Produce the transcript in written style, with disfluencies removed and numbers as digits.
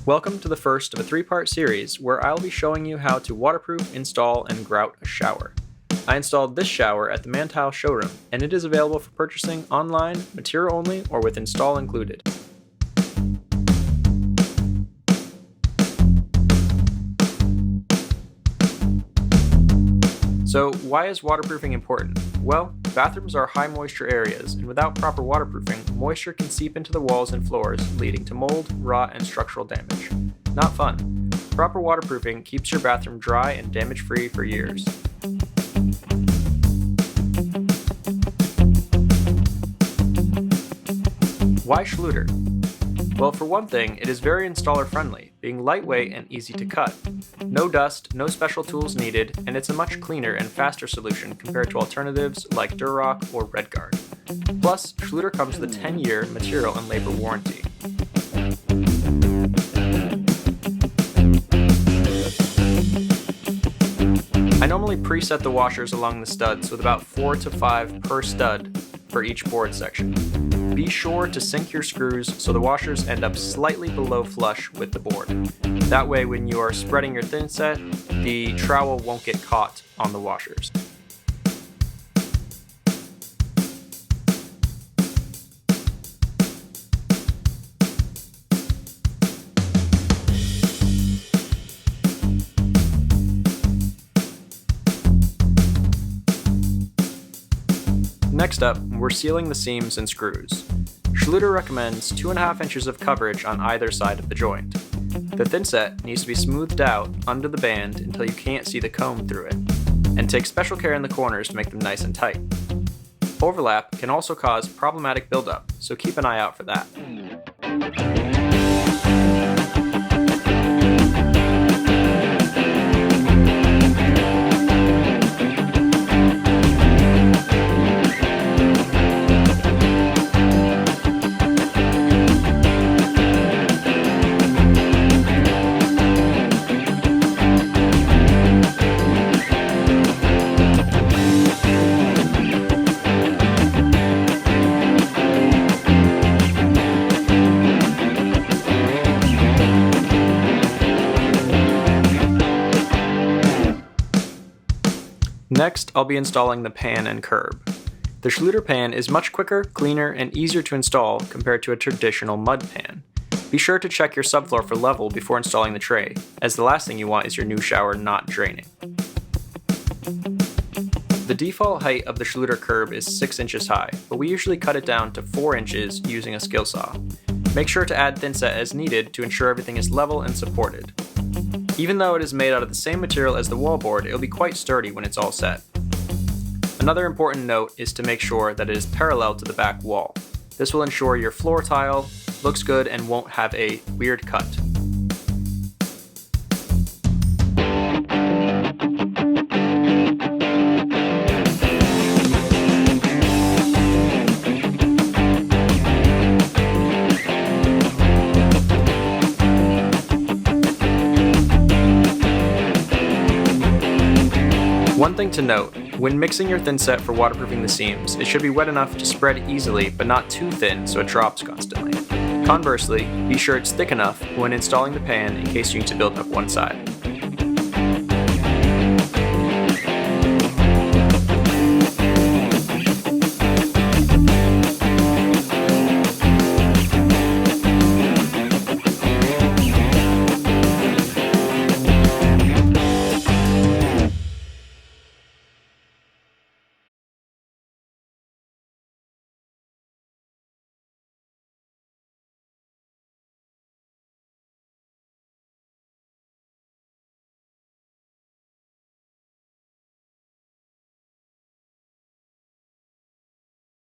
Welcome to the first of a three-part series where I'll be showing you how to waterproof, install, and grout a shower. I installed this shower at the Mann Tile showroom, and it is available for purchasing online, material only, or with install included. So why is waterproofing important? Well, bathrooms are high moisture areas, and without proper waterproofing, moisture can seep into the walls and floors, leading to mold, rot, and structural damage. Not fun. Proper waterproofing keeps your bathroom dry and damage-free for years. Why Schluter? Well, for one thing, it is very installer-friendly, being lightweight and easy to cut. No dust, no special tools needed, and it's a much cleaner and faster solution compared to alternatives like Durock or RedGuard. Plus, Schluter comes with a 10-year material and labor warranty. I normally preset the washers along the studs with about 4 to 5 per stud for each board section. Be sure to sink your screws so the washers end up slightly below flush with the board. That way, when you are spreading your thin set, the trowel won't get caught on the washers. Next up, we're sealing the seams and screws. Schluter recommends 2.5 inches of coverage on either side of the joint. The thinset needs to be smoothed out under the band until you can't see the comb through it, and take special care in the corners to make them nice and tight. Overlap can also cause problematic buildup, so keep an eye out for that. Next, I'll be installing the pan and curb. The Schluter pan is much quicker, cleaner, and easier to install compared to a traditional mud pan. Be sure to check your subfloor for level before installing the tray, as the last thing you want is your new shower not draining. The default height of the Schluter curb is 6 inches high, but we usually cut it down to 4 inches using a skill saw. Make sure to add thinset as needed to ensure everything is level and supported. Even though it is made out of the same material as the wallboard, it will be quite sturdy when it's all set. Another important note is to make sure that it is parallel to the back wall. This will ensure your floor tile looks good and won't have a weird cut. One thing to note, when mixing your thinset for waterproofing the seams, it should be wet enough to spread easily but not too thin so it drops constantly. Conversely, be sure it's thick enough when installing the pan in case you need to build up one side.